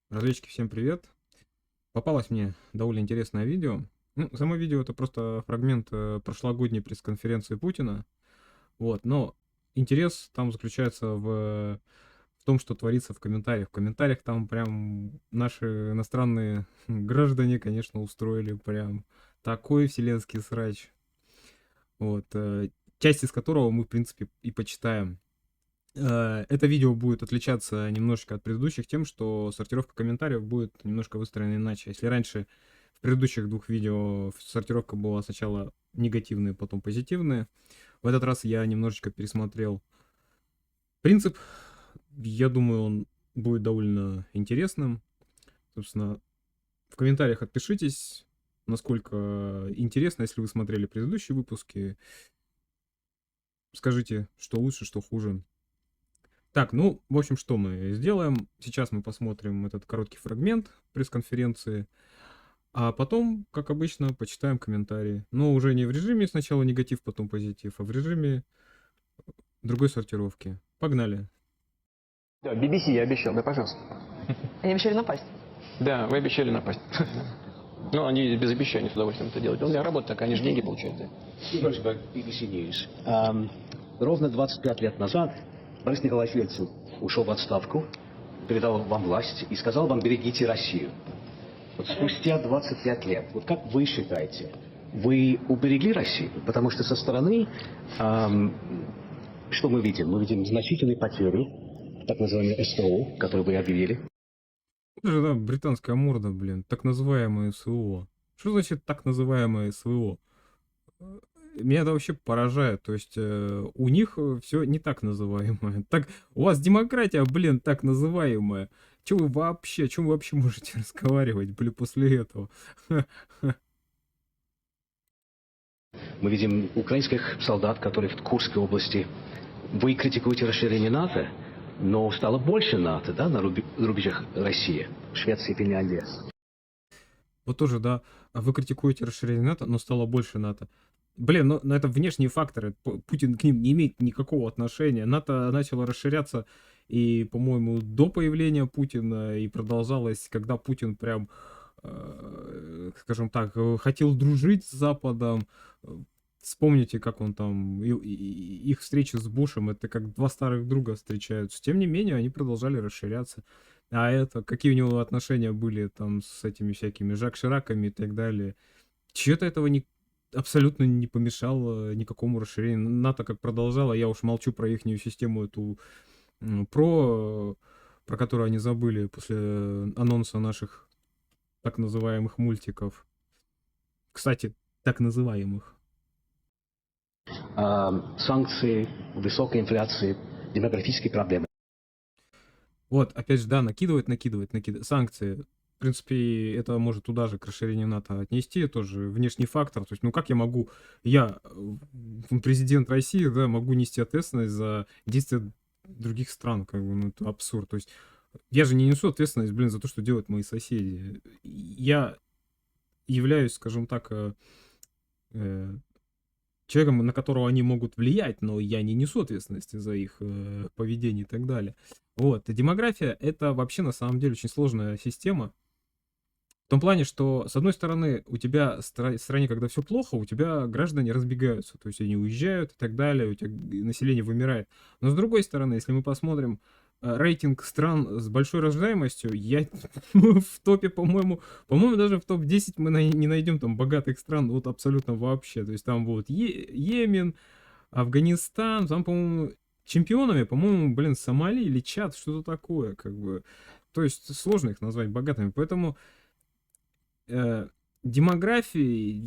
Разведчики, всем привет! Попалось мне довольно интересное видео. Ну, само видео это просто фрагмент прошлогодней пресс-конференции Путина. Вот, но интерес там заключается в том, что творится в комментариях. В комментариях там прям наши иностранные граждане, конечно, устроили прям такой вселенский срач. Вот, часть из которого мы, в принципе, и почитаем. Это видео будет отличаться немножечко от предыдущих тем, что сортировка комментариев будет немножко выстроена иначе. Если раньше в предыдущих двух видео сортировка была сначала негативные, потом позитивные, в этот раз я немножечко пересмотрел принцип. Я думаю, он будет довольно интересным. Собственно, в комментариях отпишитесь, насколько интересно, если вы смотрели предыдущие выпуски. Скажите, что лучше, что хуже. Так, ну, в общем, что мы сделаем? Сейчас мы посмотрим этот короткий фрагмент пресс-конференции, а потом, как обычно, почитаем комментарии. Но уже не в режиме сначала негатив, потом позитив, а в режиме другой сортировки. Погнали. Да, BBC я обещал, да, пожалуйста. Они обещали напасть. Да, вы обещали напасть. Ну, они без обещаний с удовольствием это делают. У меня работа такая, они же деньги получают. Да. BBC News. Ровно 25 лет назад Борис Николаевич Ельцин ушел в отставку, передал вам власть и сказал вам: берегите Россию. Вот спустя 25 лет, вот как вы считаете, вы уберегли Россию? Потому что со стороны, что мы видим? Мы видим значительные потери, так называемые СТО, которые вы объявили. Это же, да, британская морда, блин, так называемое СВО. Что значит так называемое СВО? Меня это вообще поражает. То есть у них все не так называемое. Так, у вас демократия, блин, так называемая. Чем вы вообще можете разговаривать, блин, после этого? Мы видим украинских солдат, которые в Курской области. Вы критикуете расширение НАТО, но стало больше НАТО, да, на рубежах России, Швеции, Финляндии. Вот тоже, да, вы критикуете расширение НАТО, но стало больше НАТО. Блин, но это внешние факторы. Путин к ним не имеет никакого отношения. НАТО начало расширяться и, по-моему, до появления Путина, и продолжалось, когда Путин прям, скажем так, хотел дружить с Западом. Вспомните, как он там, их встречи с Бушем, это как два старых друга встречаются. Тем не менее, они продолжали расширяться. А это, какие у него отношения были там с этими всякими Жак Шираками и так далее. Чего-то этого абсолютно не помешало никакому расширению. НАТО как продолжало, я уж молчу про ихнюю систему эту, про которую они забыли после анонса наших так называемых мультиков. Кстати, так называемых. Санкции, высокая инфляция, демографические проблемы. Вот, опять же, да, накидывать. Санкции. В принципе, это может туда же к расширению НАТО отнести, тоже внешний фактор. То есть, ну как я, президент России, да, могу нести ответственность за действия других стран, как бы, ну это абсурд. То есть, я же не несу ответственность, блин, за то, что делают мои соседи. Я являюсь, скажем так, человеком, на которого они могут влиять, но я не несу ответственности за их поведение и так далее. Вот, и демография это вообще на самом деле очень сложная система. В том плане, что, с одной стороны, у тебя в стране, когда все плохо, у тебя граждане разбегаются, то есть они уезжают и так далее, у тебя население вымирает. Но с другой стороны, если мы посмотрим рейтинг стран с большой рождаемостью, в топе, по-моему, даже в топ-10 мы не найдем там богатых стран, вот абсолютно вообще. То есть там вот Йемен, Афганистан, там, по-моему, чемпионами, по-моему, блин, Сомали или Чад, что-то такое, как бы. То есть сложно их назвать богатыми, поэтому демографию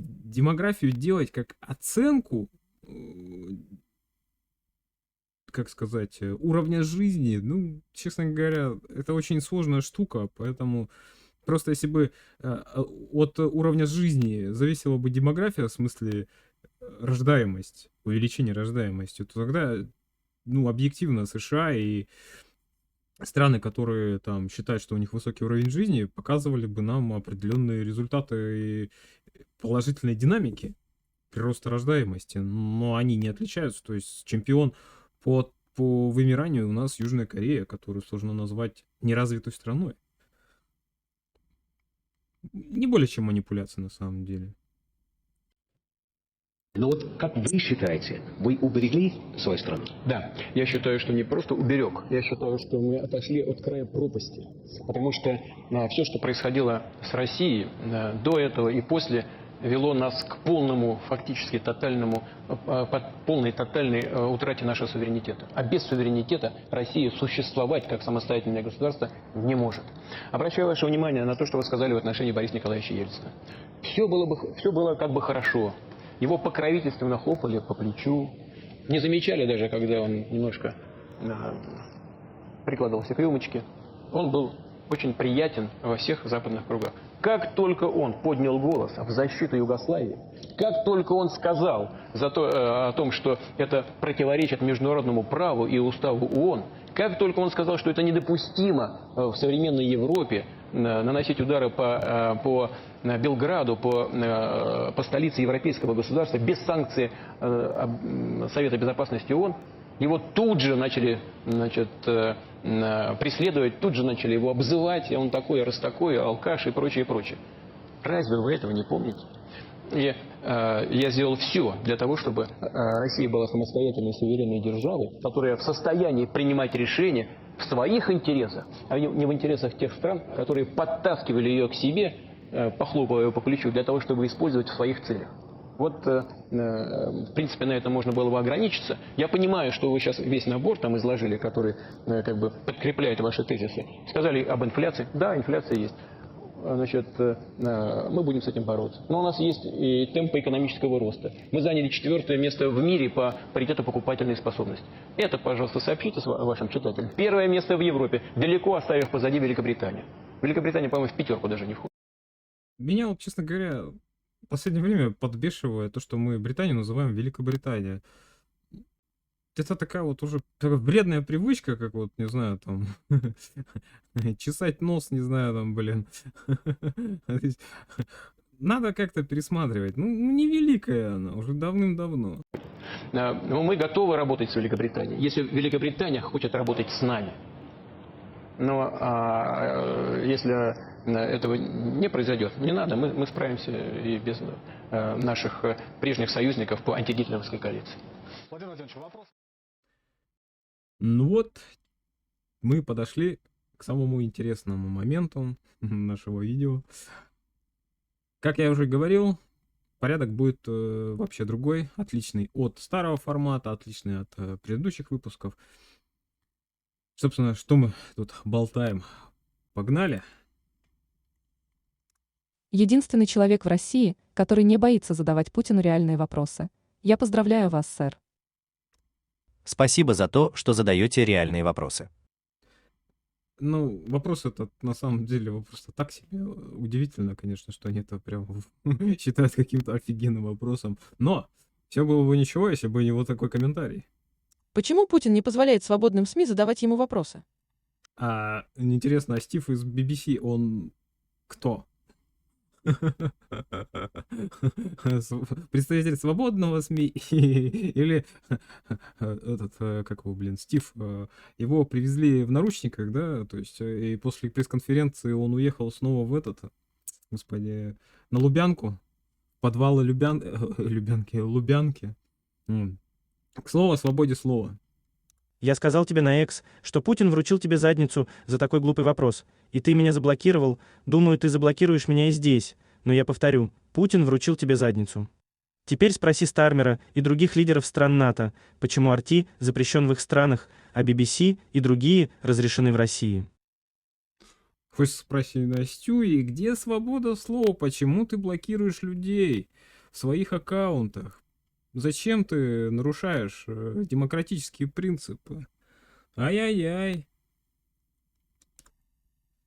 делать как оценку, как сказать, уровня жизни, ну, честно говоря, это очень сложная штука, поэтому просто если бы от уровня жизни зависела бы демография, в смысле рождаемость, увеличение рождаемости, то тогда, ну, объективно США и страны, которые там считают, что у них высокий уровень жизни, показывали бы нам определенные результаты и положительной динамики прироста рождаемости, но они не отличаются. То есть чемпион по вымиранию у нас Южная Корея, которую сложно назвать неразвитой страной. не более чем манипуляция на самом деле. Но вот как вы считаете, вы уберегли свою страну? Да, я считаю, что не просто уберег, я считаю, что мы отошли от края пропасти. Потому что все, что происходило с Россией до этого и после, вело нас к полному, фактически тотальному, полной тотальной утрате нашего суверенитета. А без суверенитета Россия существовать как самостоятельное государство не может. Обращаю ваше внимание на то, что вы сказали в отношении Бориса Николаевича Ельцина. Все было как бы хорошо. Его покровительственно хлопали по плечу. Не замечали даже, когда он немножко прикладывался к рюмочке. Он был очень приятен во всех западных кругах. Как только он поднял голос в защиту Югославии, как только он сказал о том, что это противоречит международному праву и уставу ООН, как только он сказал, что это недопустимо в современной Европе наносить удары по Белграду, по столице европейского государства без санкций Совета Безопасности ООН, его тут же начали преследовать, тут же начали его обзывать, он такой, раз такой, алкаш и прочее, прочее. Разве вы этого не помните? И я сделал все для того, чтобы Россия была самостоятельной, суверенной державой, которая в состоянии принимать решения в своих интересах, а не в интересах тех стран, которые подтаскивали ее к себе, похлопывая ее по плечу, для того, чтобы использовать в своих целях. Вот, в принципе, на это можно было бы ограничиться. Я понимаю, что вы сейчас весь набор там изложили, который как бы подкрепляет ваши тезисы. Сказали об инфляции. Да, инфляция есть. Значит, мы будем с этим бороться. Но у нас есть и темпы экономического роста. Мы заняли 4-е место в мире по паритету покупательной способности. Это, пожалуйста, сообщите вашим читателям. 1-е место в Европе, далеко оставив позади Великобританию. Великобритания, по-моему, в 5-ку даже не входит. Меня, вот, честно говоря, в последнее время подбешивает то, что мы Британию называем Великобритания. Это такая вот уже такая вредная привычка, как вот, не знаю, там, чесать нос, не знаю, там, блин. Надо как-то пересматривать. Ну, не великая она, уже давным-давно. Мы готовы работать с Великобританией, если Великобритания хочет работать с нами. Но если этого не произойдет, не надо, мы справимся и без наших прежних союзников по антигитлеровской коалиции. Владимир Владимирович, вопрос. Ну вот, мы подошли к самому интересному моменту нашего видео. Как я уже говорил, порядок будет вообще другой, отличный от старого формата, отличный от предыдущих выпусков. Собственно, что мы тут болтаем? Погнали! Единственный человек в России, который не боится задавать Путину реальные вопросы. Я поздравляю вас, сэр. Спасибо за то, что задаете реальные вопросы. Ну, вопрос этот, на самом деле, вопрос так себе. Удивительно, конечно, что они это прям считают каким-то офигенным вопросом. Но все было бы ничего, если бы не вот такой комментарий. Почему Путин не позволяет свободным СМИ задавать ему вопросы? Интересно, а Стив из BBC, он кто? Представитель свободного СМИ или этот, как его, блин, Стив, его привезли в наручниках, да, то есть и после пресс-конференции он уехал снова в этот, господи, на Лубянку, подвалы Лубянки. К слову о свободе слова. Я сказал тебе на X, что Путин вручил тебе задницу за такой глупый вопрос, и ты меня заблокировал. Думаю, ты заблокируешь меня и здесь. Но я повторю, Путин вручил тебе задницу. Теперь спроси Стармера и других лидеров стран НАТО, почему RT запрещен в их странах, а BBC и другие разрешены в России. Хочешь спросить Настю, и где свобода слова? Почему ты блокируешь людей в своих аккаунтах? Зачем ты нарушаешь демократические принципы? Ай-яй-яй.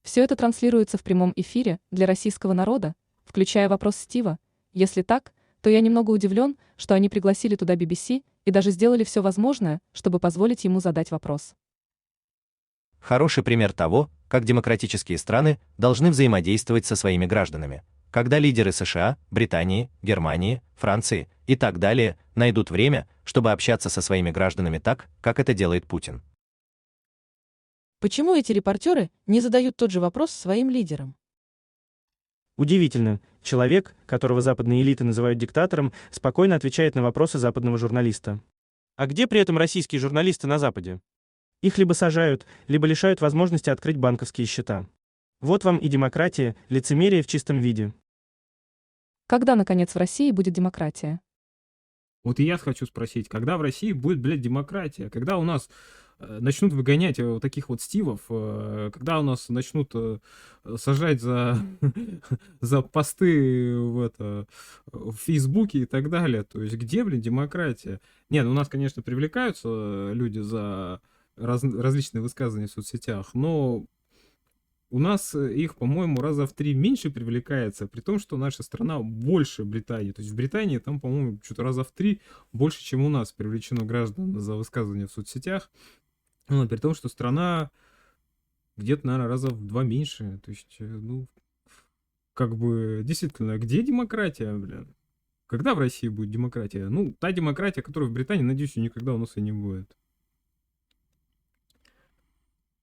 Все это транслируется в прямом эфире для российского народа, включая вопрос Стива. Если так, то я немного удивлен, что они пригласили туда BBC и даже сделали все возможное, чтобы позволить ему задать вопрос. Хороший пример того, как демократические страны должны взаимодействовать со своими гражданами, когда лидеры США, Британии, Германии, Франции и так далее найдут время, чтобы общаться со своими гражданами так, как это делает Путин. Почему эти репортеры не задают тот же вопрос своим лидерам? Удивительно, человек, которого западные элиты называют диктатором, спокойно отвечает на вопросы западного журналиста. А где при этом российские журналисты на Западе? Их либо сажают, либо лишают возможности открыть банковские счета. Вот вам и демократия, лицемерие в чистом виде. Когда, наконец, в России будет демократия? Вот и я хочу спросить, когда в России будет, блядь, демократия? Когда у нас начнут выгонять вот таких вот Стивов, когда у нас начнут сажать за, за посты в Фейсбуке и так далее. То есть где, блин, демократия? Нет, у нас, конечно, привлекаются люди за различные высказывания в соцсетях, но у нас их, по-моему, раза в 3 меньше привлекается, при том, что наша страна больше Британии. То есть в Британии там, по-моему, что-то раза в 3 больше, чем у нас привлечено граждан за высказывания в соцсетях. Ну, при том, что страна где-то, наверное, раза в 2 меньше. То есть, ну, как бы, действительно, где демократия, блин? Когда в России будет демократия? Ну, та демократия, которая в Британии, надеюсь, никогда у нас и не будет.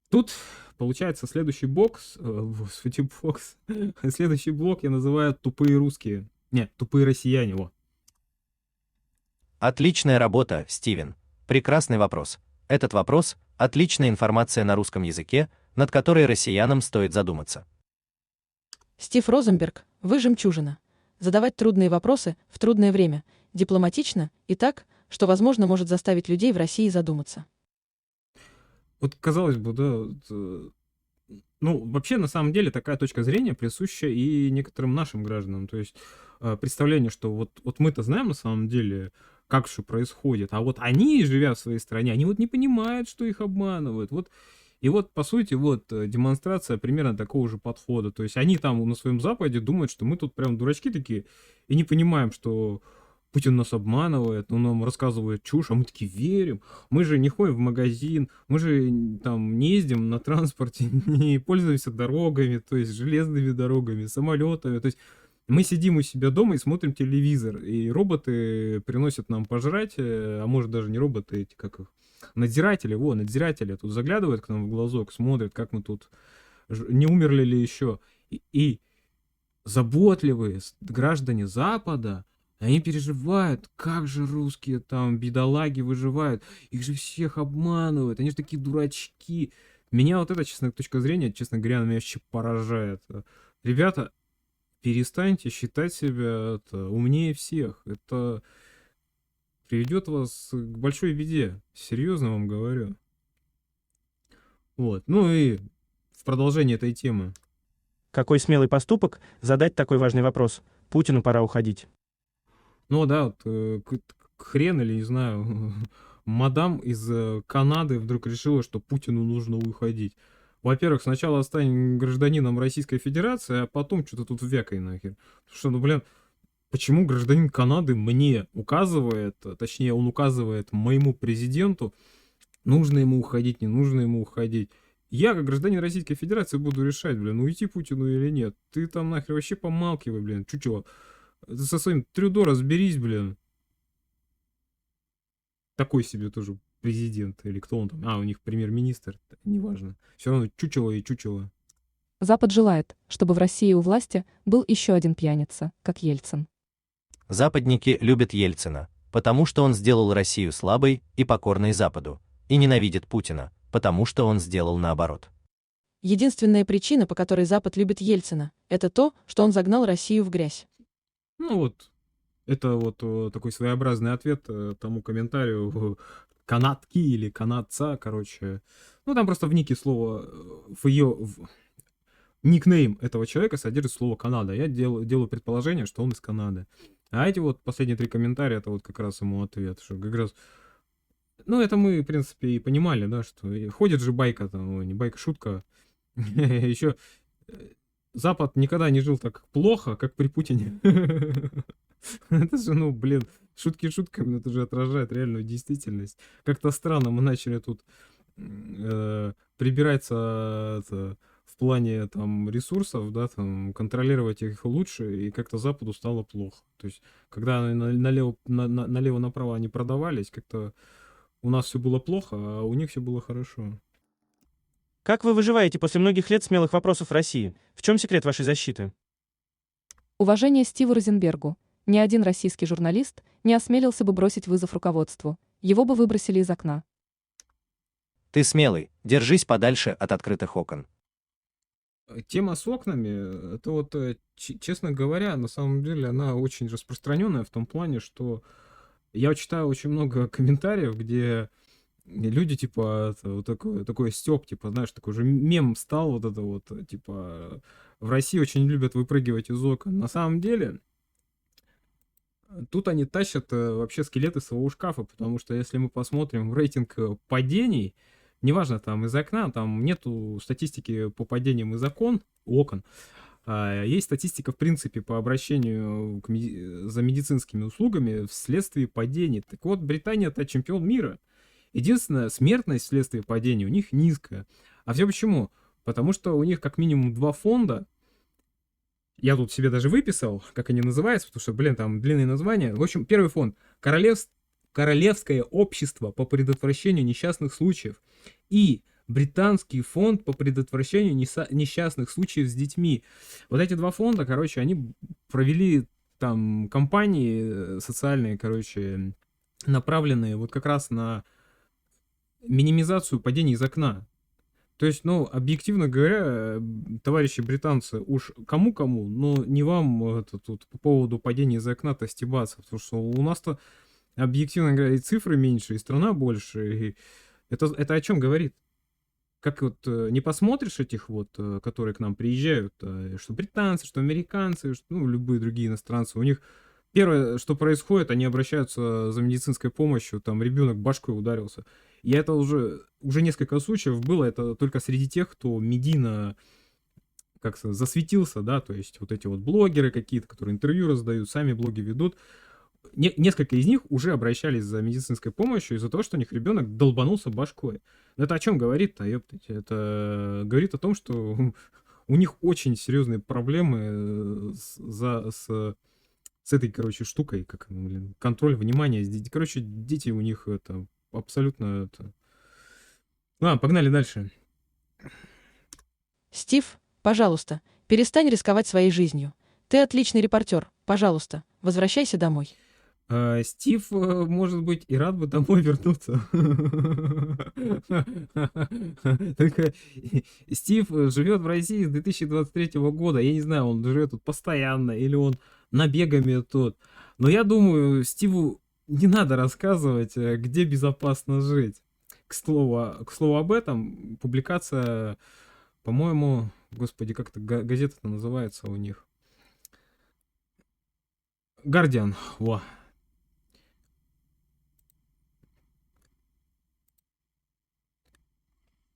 Тут получается следующий бокс, бокс. Следующий блок я называю «Тупые русские». Нет, «Тупые россияне», во. Отличная работа, Стивен. Прекрасный вопрос. Этот вопрос – отличная информация на русском языке, над которой россиянам стоит задуматься. Стив Розенберг, вы жемчужина. Задавать трудные вопросы в трудное время, дипломатично и так, что, возможно, может заставить людей в России задуматься. Вот, казалось бы, да, ну, вообще, на самом деле, такая точка зрения присуща и некоторым нашим гражданам. То есть представление, что вот мы-то знаем на самом деле, как что происходит, а вот они, живя в своей стране, они вот не понимают, что их обманывают. Вот, и вот, по сути, вот демонстрация примерно такого же подхода. То есть они там на своем Западе думают, что мы тут прям дурачки такие, и не понимаем, что Путин нас обманывает, он нам рассказывает чушь, а мы такие верим. Мы же не ходим в магазин, мы же там не ездим на транспорте, не пользуемся дорогами, то есть железными дорогами, самолетами. То есть мы сидим у себя дома и смотрим телевизор, и роботы приносят нам пожрать, а может даже не роботы, эти как их, надзиратели тут заглядывают к нам в глазок, смотрят, как мы тут, не умерли ли еще. И заботливые граждане Запада, они переживают, как же русские там бедолаги выживают, их же всех обманывают, они же такие дурачки. Меня вот эта, честно, точка зрения, честно говоря, она меня вообще поражает. Ребята, перестаньте считать себя умнее всех. Это приведет вас к большой беде. Серьезно вам говорю. Вот. Ну и в продолжение этой темы. Какой смелый поступок задать такой важный вопрос. Путину пора уходить. Ну да, вот хрен или, не знаю, мадам из Канады вдруг решила, что Путину нужно уходить. Во-первых, сначала стань гражданином Российской Федерации, а потом что-то тут вякай нахер. Потому что, ну, блин, почему гражданин Канады мне указывает, точнее, он указывает моему президенту, нужно ему уходить, не нужно ему уходить. Я, как гражданин Российской Федерации, буду решать, блин, уйти Путину или нет. Ты там нахер вообще помалкивай, блин, чучело. Ты со своим Трюдо разберись, блин. Такой себе тоже президент, или кто он там. У них премьер-министр, неважно. Все равно чучело и чучело. Запад желает, чтобы в России у власти был еще один пьяница, как Ельцин. Западники любят Ельцина, потому что он сделал Россию слабой и покорной Западу, и ненавидят Путина, потому что он сделал наоборот. Единственная причина, по которой Запад любит Ельцина, это то, что он загнал Россию в грязь. Ну вот, это вот такой своеобразный ответ тому комментарию канадки или канадца, короче. Ну там просто в нике слово, никнейм этого человека содержит слово Канада. Я делаю предположение, что он из Канады. А эти вот последние 3 комментария, это вот как раз ему ответ, что как раз... Ну, это мы, в принципе, и понимали, да, что ходит же байка, там, не байка, шутка. Еще Запад никогда не жил так плохо, как при Путине. Это же, ну, блин, шутки шутками, но это же отражает реальную действительность. Как-то странно мы начали тут прибираться в плане там ресурсов, да, там контролировать их лучше, и как-то Западу стало плохо. То есть, когда налево-направо они продавались, как-то у нас все было плохо, а у них все было хорошо. Как вы выживаете после многих лет смелых вопросов в России? В чем секрет вашей защиты? Уважение Стиву Розенбергу. Ни один российский журналист не осмелился бы бросить вызов руководству. Его бы выбросили из окна. Ты смелый, держись подальше от открытых окон. Тема с окнами, это вот, честно говоря, на самом деле она очень распространенная в том плане, что я читаю очень много комментариев, где люди, типа, вот такой стёб, типа, знаешь, такой же мем стал, вот это вот, типа, в России очень любят выпрыгивать из окон. На самом деле, тут они тащат вообще скелеты своего шкафа, потому что если мы посмотрим в рейтинг падений, неважно, там из окна, там нету статистики по падениям из окон, есть статистика, в принципе, по обращению за медицинскими услугами вследствие падений. Так вот, Британия — это чемпион мира. Единственная смертность вследствие падения у них низкая. А все почему? Потому что у них как минимум 2 фонда. Я тут себе даже выписал, как они называются, потому что, блин, там длинные названия. В общем, первый фонд — Королевское общество по предотвращению несчастных случаев и Британский фонд по предотвращению несчастных случаев с детьми. Вот эти 2 фонда, короче, они провели там кампании социальные, короче, направленные вот как раз на минимизацию падений из окна. То есть, ну, объективно говоря, товарищи британцы, уж кому-кому, но не вам это тут по поводу падения из окна-то стебаться, потому что у нас-то, объективно говоря, и цифры меньше, и страна больше. И это о чем говорит? Как вот не посмотришь этих вот, которые к нам приезжают, что британцы, что американцы, что, ну, любые другие иностранцы, у них первое, что происходит, они обращаются за медицинской помощью, там ребенок башкой ударился. И это уже несколько случаев было, это только среди тех, кто медийно как засветился, да, то есть вот эти вот блогеры какие-то, которые интервью раздают, сами блоги ведут. Несколько из них уже обращались за медицинской помощью из-за того, что у них ребенок долбанулся башкой. Но это о чем говорит-то, ёптать? Это говорит о том, что у них очень серьезные проблемы с этой, короче, штукой, как, блин, контроль внимания. Короче, дети у них это абсолютно это... Ладно, погнали дальше. Стив, пожалуйста, перестань рисковать своей жизнью. Ты отличный репортер. Пожалуйста, возвращайся домой. Стив, может быть, и рад бы домой вернуться. Только Стив живет в России с 2023 года. Я не знаю, он живет тут постоянно или он набегами тут. Но я думаю, Стиву не надо рассказывать, где безопасно жить. К слову об этом, публикация, по-моему, господи, как это газета-то называется у них? Guardian, во.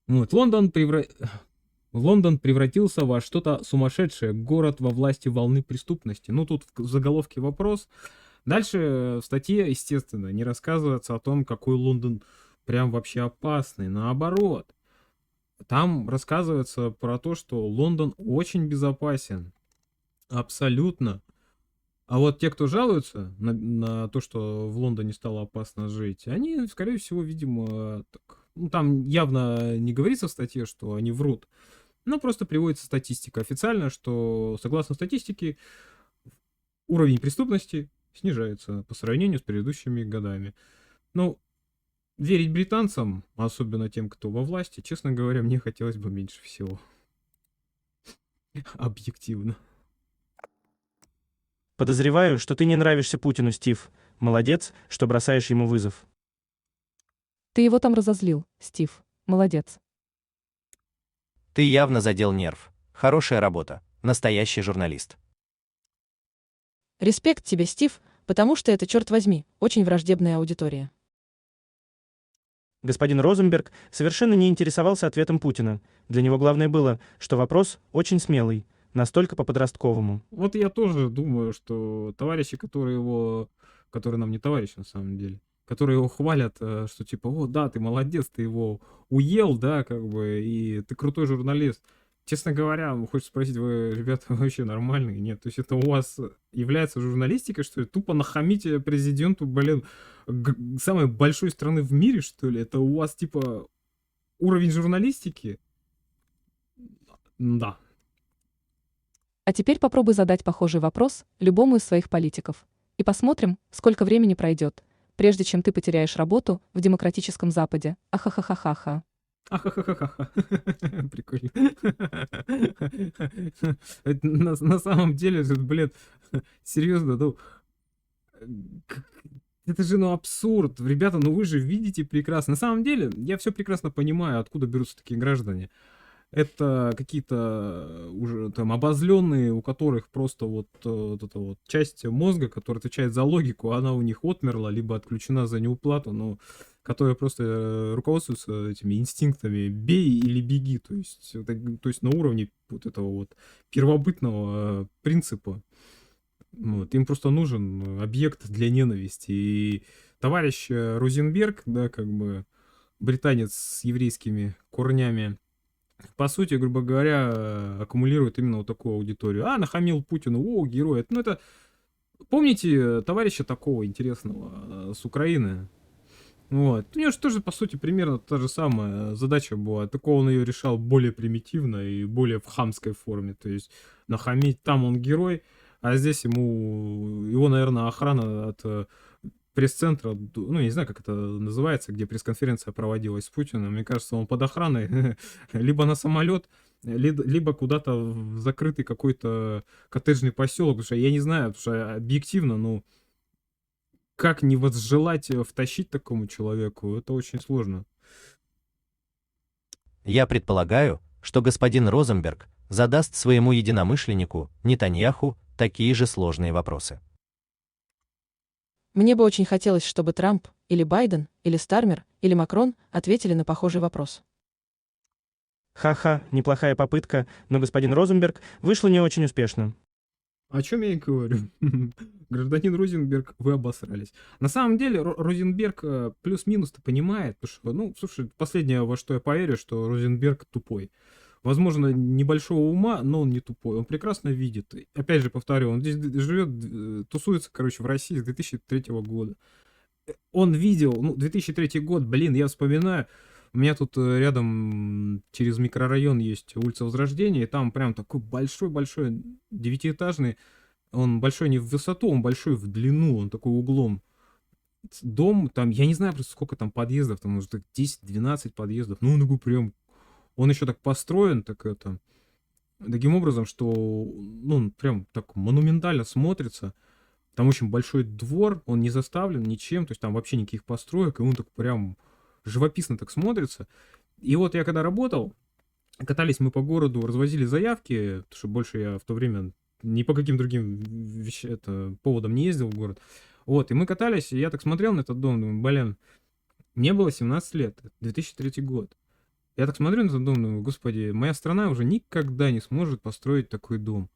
Вот, Лондон превратился во что-то сумасшедшее, город во власти волны преступности. Ну, тут в заголовке вопрос. Дальше в статье, естественно, не рассказывается о том, какой Лондон прям вообще опасный. Наоборот, там рассказывается про то, что Лондон очень безопасен. Абсолютно. А вот те, кто жалуются на то, что в Лондоне стало опасно жить, они, скорее всего, видимо, так, ну, там явно не говорится в статье, что они врут, но просто приводится статистика официально, что, согласно статистике, уровень преступности снижается по сравнению с предыдущими годами. Ну, верить британцам, особенно тем, кто во власти, честно говоря, мне хотелось бы меньше всего. Объективно. Подозреваю, что ты не нравишься Путину, Стив. Молодец, что бросаешь ему вызов. Ты его там разозлил, Стив. Молодец. Ты явно задел нерв. Хорошая работа. Настоящий журналист. Респект тебе, Стив, потому что это, черт возьми, очень враждебная аудитория. Господин Розенберг совершенно не интересовался ответом Путина. Для него главное было, что вопрос очень смелый, настолько по-подростковому. Вот я тоже думаю, что товарищи, которые нам не товарищи на самом деле, которые его хвалят, что типа, о, да, ты молодец, ты его уел, да, как бы, и ты крутой журналист. Честно говоря, хочется спросить, вы, ребята, вообще нормальные? Нет, то есть это у вас является журналистикой, что ли? Тупо нахамите президенту, блин, самой большой страны в мире, что ли? Это у вас, типа, уровень журналистики? Да. А теперь попробуй задать похожий вопрос любому из своих политиков. И посмотрим, сколько времени пройдет, прежде чем ты потеряешь работу в демократическом Западе. Ахахахахаха. Ахахахаха. Прикольно. На самом деле, блин, серьезно, ну, к- это же, ну, абсурд. Ребята, ну вы же видите прекрасно. На самом деле, я все прекрасно понимаю, откуда берутся такие граждане. Это какие-то уже там обозленные, у которых просто вот эта вот часть мозга, которая отвечает за логику, она у них отмерла, либо отключена за неуплату, но которые просто руководствуются этими инстинктами «бей или беги», то есть на уровне вот этого вот первобытного принципа. Вот. Им просто нужен объект для ненависти. И товарищ Розенберг, да, как бы британец с еврейскими корнями, по сути, грубо говоря, аккумулирует именно вот такую аудиторию. А, нахамил Путину, о, герой. Ну, это... Помните товарища такого интересного с Украины? Вот. У него же тоже, по сути, примерно та же самая задача была. Только он ее решал более примитивно и более в хамской форме. То есть нахамить, там он герой, а здесь его, наверное, охрана от пресс-центра, ну, я не знаю, как это называется, где пресс-конференция проводилась с Путиным. Мне кажется, он под охраной либо на самолет, либо куда-то в закрытый какой-то коттеджный поселок. Потому что я не знаю, потому что объективно, ну, как не возжелать втащить такому человеку, это очень сложно. Я предполагаю, что господин Розенберг задаст своему единомышленнику Нетаньяху такие же сложные вопросы. Мне бы очень хотелось, чтобы Трамп, или Байден, или Стармер, или Макрон ответили на похожий вопрос. Ха-ха, неплохая попытка, но господин Розенберг вышло не очень успешно. О чем я и говорю. Гражданин Розенберг, вы обосрались. На самом деле, Розенберг плюс-минус-то понимает, потому что, ну, слушай, последнее, во что я поверю, что Розенберг тупой. Возможно, небольшого ума, но он не тупой. Он прекрасно видит. И, опять же, повторю, он здесь живет, тусуется, короче, в России с 2003 года. Он видел, ну, 2003 год, блин, я вспоминаю, у меня тут рядом через микрорайон есть улица Возрождения, и там прям такой большой-большой девятиэтажный, он большой не в высоту, он большой в длину, он такой углом. Дом, там, я не знаю просто сколько там подъездов, там может 10-12 подъездов, ну, он прям, он еще так построен, так это, таким образом, что, ну, он прям так монументально смотрится. Там очень большой двор, он не заставлен ничем, то есть там вообще никаких построек, и он так прям живописно так смотрится. И вот я когда работал, катались мы по городу, развозили заявки, потому что больше я в то время ни по каким другим поводам не ездил в город. Вот, и мы катались, и я так смотрел на этот дом, думаю, блин, мне было 17 лет, 2003 год. Я так смотрю на этот дом, думаю, господи, моя страна уже никогда не сможет построить такой дом.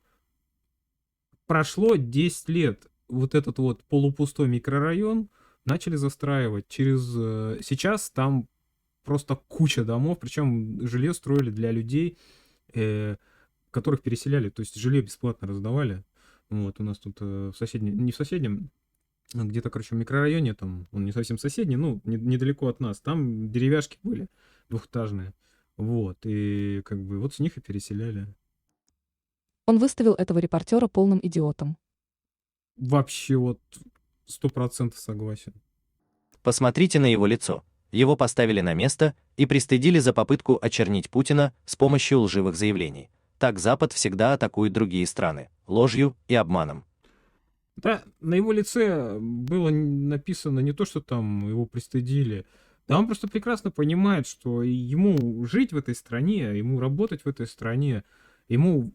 Прошло 10 лет, вот этот вот полупустой микрорайон начали застраивать. Сейчас там просто куча домов, причем жилье строили для людей, которых переселяли, то есть жилье бесплатно раздавали. Вот, у нас тут в соседнем, не в соседнем, а где-то, короче, в микрорайоне, там, он не совсем соседний, ну, недалеко от нас, там деревяшки были двухэтажные. Вот, и как бы вот с них и переселяли. Он выставил этого репортера полным идиотом. Вообще вот 100% согласен. Посмотрите на его лицо. Его поставили на место и пристыдили за попытку очернить Путина с помощью лживых заявлений. Так Запад всегда атакует другие страны ложью и обманом. Да, на его лице было написано не то, что там его пристыдили. Да он просто прекрасно понимает, что ему жить в этой стране, ему работать в этой стране, ему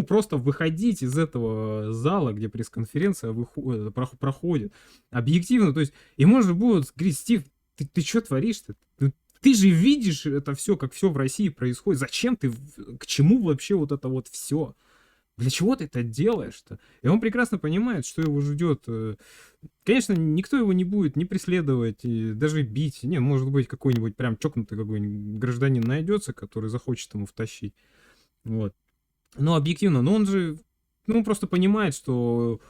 просто выходить из этого зала, где пресс-конференция проходит, объективно, то есть ему же будут говорить: Стив, ты что творишь-то? Ты же видишь это все, как все в России происходит. Зачем ты, к чему вообще вот это вот все? Для чего ты это делаешь-то? И он прекрасно понимает, что его ждет. Конечно, никто его не будет ни преследовать, и даже бить. Не, может быть, какой-нибудь прям чокнутый какой-нибудь гражданин найдется, который захочет ему втащить. Вот. Но объективно, но он же, ну, он просто понимает, что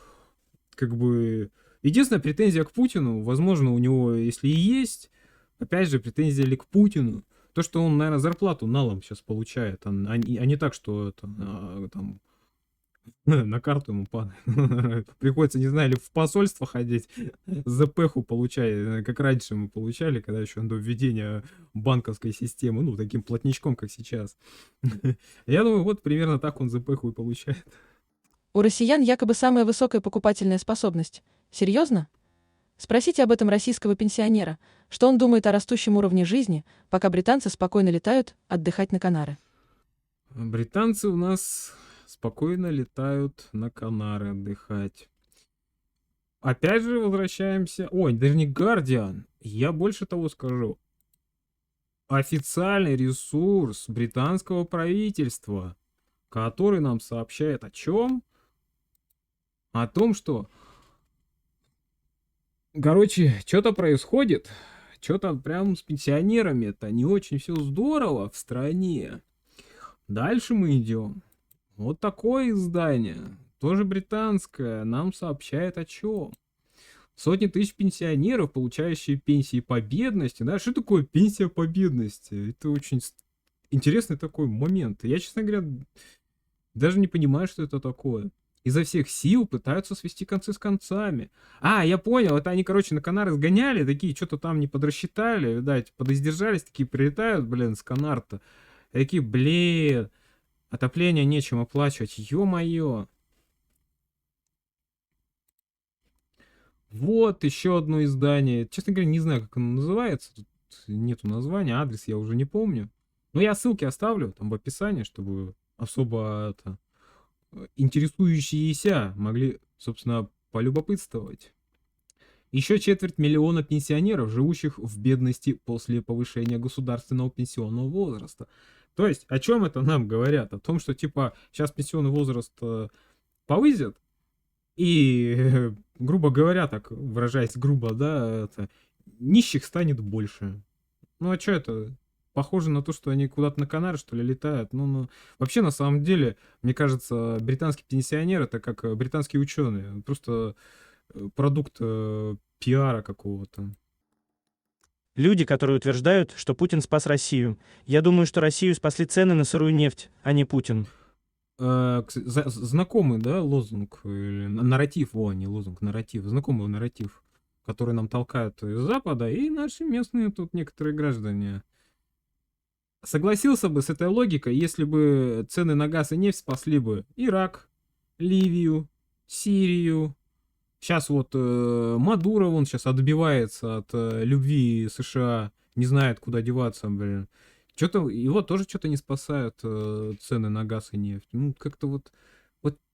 как бы единственная претензия к Путину, возможно, у него, если и есть, опять же, претензия ли к Путину, то, что он, наверное, зарплату налом сейчас получает, а не так, что это, там, На карту ему падает. Приходится, не знаю, или в посольство ходить, ЗПХу получать, как раньше мы получали, когда еще до введения банковской системы, ну, таким платничком, как сейчас. Я думаю, вот примерно так он ЗПХу и получает. У россиян якобы самая высокая покупательная способность. Серьезно? Спросите об этом российского пенсионера, что он думает о растущем уровне жизни, пока британцы спокойно летают отдыхать на Канары. Британцы у нас спокойно летают на Канары отдыхать. Опять же возвращаемся... Ой, даже не Guardian. Я больше того скажу. Официальный ресурс британского правительства, который нам сообщает о чем? О том, что... Короче, что-то происходит. Что-то прям с пенсионерами. Это не очень все здорово в стране. Дальше мы идем. Вот такое издание, тоже британское, нам сообщает о чем. Сотни тысяч пенсионеров, получающие пенсии по бедности. Да, что такое пенсия по бедности? Это очень интересный такой момент. Я, честно говоря, даже не понимаю, что это такое. Изо всех сил пытаются свести концы с концами. А, я понял, это они, короче, на Канары сгоняли, такие что-то там не подрасчитали, видать, подиздержались, такие прилетают, блин, с Канар-то. Такие, блин, отопление нечем оплачивать, ё-моё. Вот еще одно издание. Честно говоря, не знаю, как оно называется. Тут нету названия, адрес я уже не помню. Но я ссылки оставлю там в описании, чтобы особо интересующиеся могли, собственно, полюбопытствовать. Еще 250 000 пенсионеров, живущих в бедности после повышения государственного пенсионного возраста. То есть, о чем это нам говорят? О том, что, типа, сейчас пенсионный возраст повысят, и, грубо говоря, так выражаясь грубо, да, нищих станет больше. Ну, а что это? Похоже на то, что они куда-то на Канары, что ли, летают. Ну, вообще, на самом деле, мне кажется, британский пенсионер — это как британские ученые. Просто продукт пиара какого-то. Люди, которые утверждают, что Путин спас Россию. Я думаю, что Россию спасли цены на сырую нефть, а не Путин. Знакомый, да, лозунг, или нарратив, не лозунг, нарратив, знакомый нарратив, который нам толкают из Запада, и наши местные тут некоторые граждане. Согласился бы с этой логикой, если бы цены на газ и нефть спасли бы Ирак, Ливию, Сирию. Сейчас вот Мадуро, он сейчас отбивается от любви США, не знает, куда деваться, блин. Что-то его тоже что-то не спасают цены на газ и нефть. Ну, как-то вот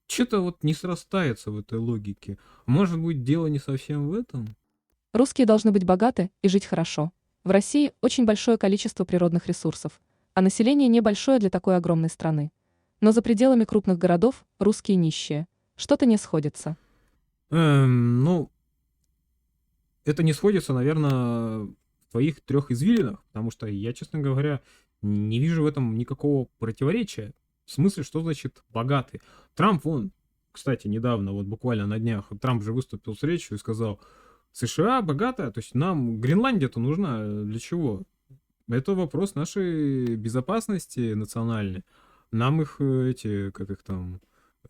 что-то вот не срастается в этой логике. Может быть, дело не совсем в этом? Русские должны быть богаты и жить хорошо. В России очень большое количество природных ресурсов, а население небольшое для такой огромной страны. Но за пределами крупных городов русские нищие. Что-то не сходится. Ну, это не сходится, наверное, в твоих 3 извилинах, потому что я, честно говоря, не вижу в этом никакого противоречия. В смысле, что значит богатый? Трамп, он, кстати, недавно, вот буквально на днях, Трамп же выступил с речью и сказал: США богатая, то есть нам Гренландия-то нужна для чего? Это вопрос нашей безопасности национальной. Нам их,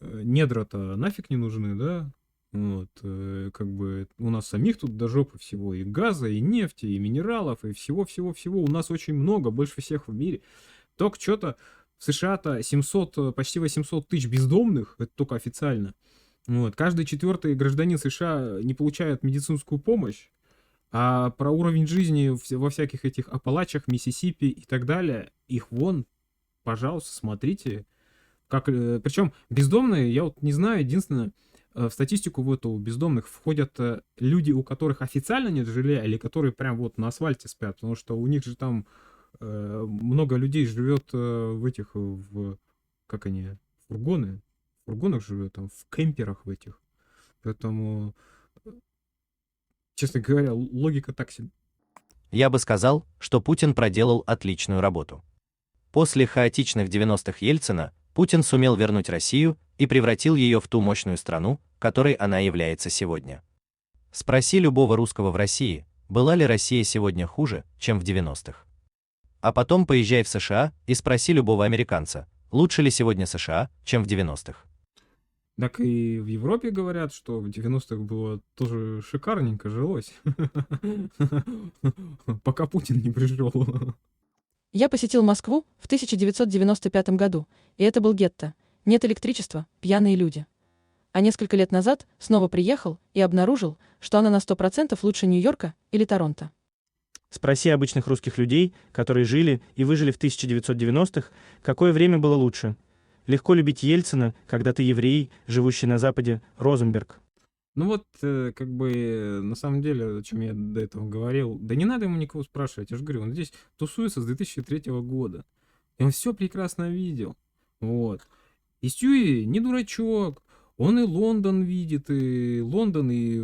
недра-то нафиг не нужны, да? Вот, как бы у нас самих тут до жопы всего, и газа, и нефти, и минералов, и всего-всего-всего. У нас очень много, больше всех в мире. Только что-то в США-то 700, почти 800 тысяч бездомных, это только официально. Вот, каждый 4-й гражданин США не получает медицинскую помощь. А про уровень жизни во всяких этих Апалачах, Миссисипи и так далее, их вон, пожалуйста, смотрите. Причем бездомные, я вот не знаю, единственное, в статистику в эту бездомных входят люди, у которых официально нет жилья, или которые прям вот на асфальте спят, потому что у них же там много людей живет в фургонах живет, там, в кемперах в этих. Поэтому, честно говоря, логика так себе. Я бы сказал, что Путин проделал отличную работу. После хаотичных 90-х Ельцина Путин сумел вернуть Россию и превратил ее в ту мощную страну, которой она является сегодня. Спроси любого русского в России, была ли Россия сегодня хуже, чем в 90-х. А потом поезжай в США и спроси любого американца, лучше ли сегодня США, чем в 90-х. Так и в Европе говорят, что в 90-х было тоже шикарненько жилось. Пока Путин не пришел. Я посетил Москву в 1995 году, и это был гетто. Нет электричества, пьяные люди. А несколько лет назад снова приехал и обнаружил, что она на 100% лучше Нью-Йорка или Торонто. Спроси обычных русских людей, которые жили и выжили в 1990-х, какое время было лучше. Легко любить Ельцина, когда ты еврей, живущий на Западе, Розенберг. Ну вот, как бы, на самом деле, о чем я до этого говорил, да не надо ему никого спрашивать, я же говорю, он здесь тусуется с 2003 года, и он все прекрасно видел, вот. И Стюи не дурачок, он и Лондон видит, и Лондон, и,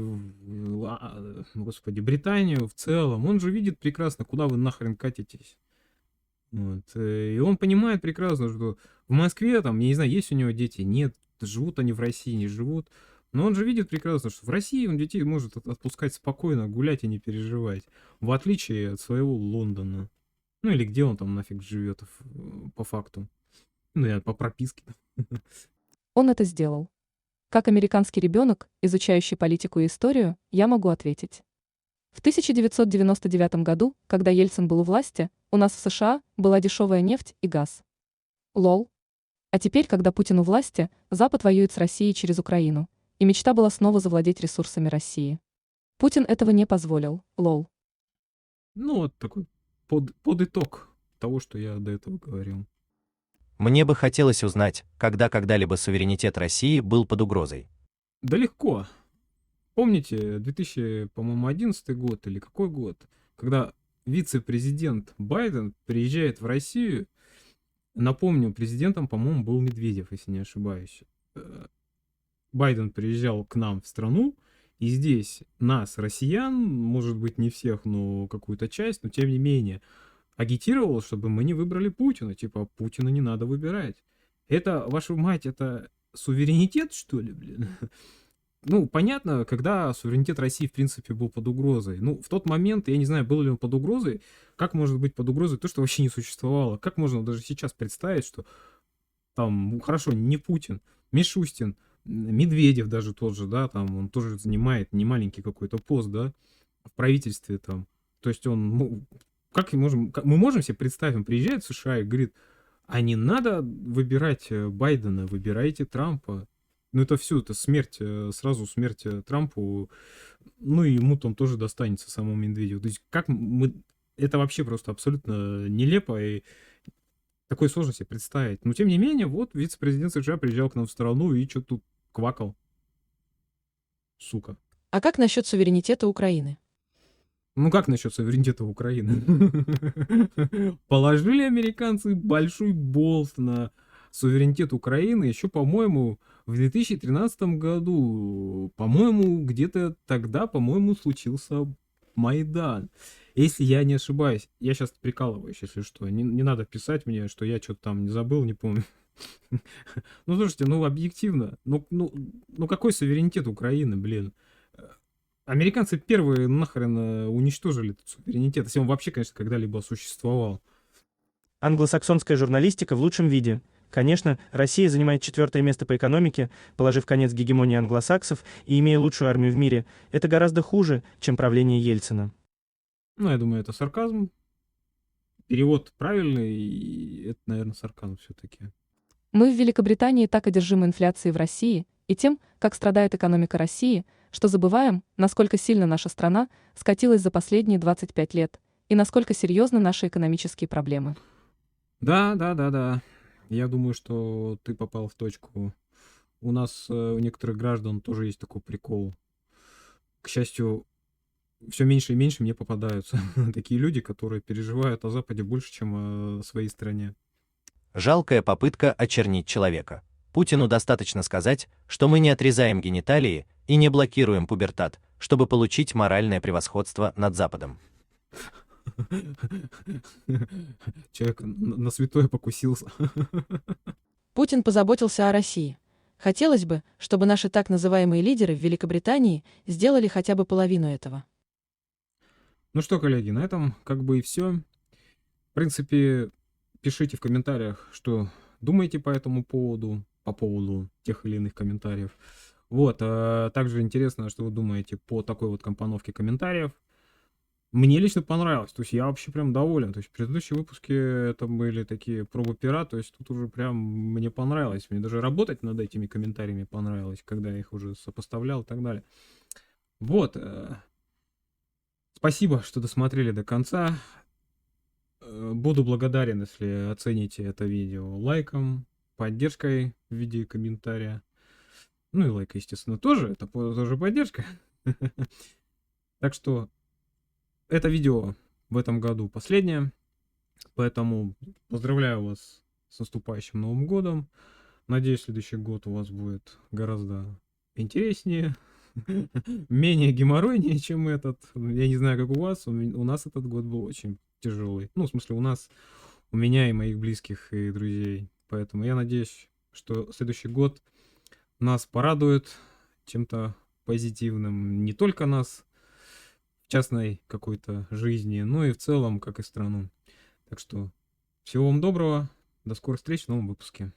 господи, Британию в целом, он же видит прекрасно, куда вы нахрен катитесь. Вот. И он понимает прекрасно, что в Москве, там, я не знаю, есть у него дети, нет, живут они в России, не живут. Но он же видит прекрасно, что в России он детей может отпускать спокойно, гулять и не переживать. В отличие от своего Лондона. Ну или где он там нафиг живет по факту. Ну и по прописке. Он это сделал. Как американский ребенок, изучающий политику и историю, я могу ответить. В 1999 году, когда Ельцин был у власти, у нас в США была дешевая нефть и газ. Лол. А теперь, когда Путин у власти, Запад воюет с Россией через Украину. И мечта была снова завладеть ресурсами России. Путин этого не позволил. Лол. Ну вот такой под итог того, что я до этого говорил. Мне бы хотелось узнать, когда когда-либо суверенитет России был под угрозой. Да легко. Помните, 2011 год или какой год, когда вице-президент Байден приезжает в Россию, напомню, президентом, по-моему, был Медведев, если не ошибаюсь. Байден приезжал к нам в страну, и здесь нас, россиян, может быть, не всех, но какую-то часть, но тем не менее, агитировал, чтобы мы не выбрали Путина. Типа, Путина не надо выбирать. Это, вашу мать, это суверенитет, что ли, блин? Ну, понятно, когда суверенитет России, в принципе, был под угрозой. Ну, в тот момент, я не знаю, был ли он под угрозой, как может быть под угрозой то, что вообще не существовало? Как можно даже сейчас представить, что там, ну, хорошо, не Путин, Мишустин, Медведев даже тот же, да, там, он тоже занимает немаленький какой-то пост, да, в правительстве там. То есть он, ну, мы можем себе представить, он приезжает в США и говорит, а не надо выбирать Байдена, выбирайте Трампа. Ну, это все, это смерть, сразу смерть Трампу, ну, и ему там тоже достанется самому Медведеву. То есть как мы... Это вообще просто абсолютно нелепо, и такой сложно себе представить. Но, тем не менее, вот вице-президент США приезжал к нам в страну и что-то тут квакал. Сука. А как насчет суверенитета Украины? Ну, как насчет суверенитета Украины? Положили американцы большой болт на суверенитет Украины еще, по-моему, в 2013 году. По-моему, где-то тогда, по-моему, случился Майдан. Если я не ошибаюсь. Я сейчас прикалываюсь, если что. Не надо писать мне, что я что-то там не забыл, не помню. Ну, слушайте, ну, объективно. Ну, какой суверенитет Украины, блин? Американцы первые нахрен уничтожили этот суверенитет, если он вообще, конечно, когда-либо существовал. Англосаксонская журналистика в лучшем виде. Конечно, Россия занимает 4-е место по экономике, положив конец гегемонии англосаксов и имея лучшую армию в мире. Это гораздо хуже, чем правление Ельцина. Ну, я думаю, это сарказм. Перевод правильный, и это, наверное, сарказм все-таки. Мы в Великобритании так одержимы инфляцией в России и тем, как страдает экономика России, что забываем, насколько сильно наша страна скатилась за последние 25 лет и насколько серьезны наши экономические проблемы. Да. Я думаю, что ты попал в точку. У нас, у некоторых граждан тоже есть такой прикол. К счастью, все меньше и меньше мне попадаются такие люди, которые переживают о Западе больше, чем о своей стране. Жалкая попытка очернить человека. Путину достаточно сказать, что мы не отрезаем гениталии и не блокируем пубертат, чтобы получить моральное превосходство над Западом. Человек на святое покусился. Путин позаботился о России. Хотелось бы, чтобы наши так называемые лидеры в Великобритании сделали хотя бы половину этого. Ну что, коллеги, на этом как бы и все. В принципе, пишите в комментариях, что думаете по этому поводу. по поводу тех или иных комментариев. Вот, также интересно, что вы думаете по такой вот компоновке комментариев. Мне лично понравилось, то есть я вообще прям доволен. То есть предыдущие выпуски это были такие пробы пера, то есть тут уже прям мне понравилось. Мне даже работать над этими комментариями понравилось, когда я их уже сопоставлял и так далее. Вот. Спасибо, что досмотрели до конца. Буду благодарен, если оцените это видео лайком, поддержкой в виде комментария. Ну и лайк, естественно, тоже. Это тоже поддержка. Так что это видео в этом году последнее. Поэтому поздравляю вас с наступающим Новым годом. Надеюсь, следующий год у вас будет гораздо интереснее, менее геморройнее, чем этот. Я не знаю, как у вас. У нас этот год был очень тяжелый. Ну, в смысле, у меня и моих близких и друзей. Поэтому я надеюсь, что следующий год нас порадует чем-то позитивным. Не только нас в частной какой-то жизни, но и в целом, как и страну. Так что всего вам доброго. До скорых встреч в новом выпуске.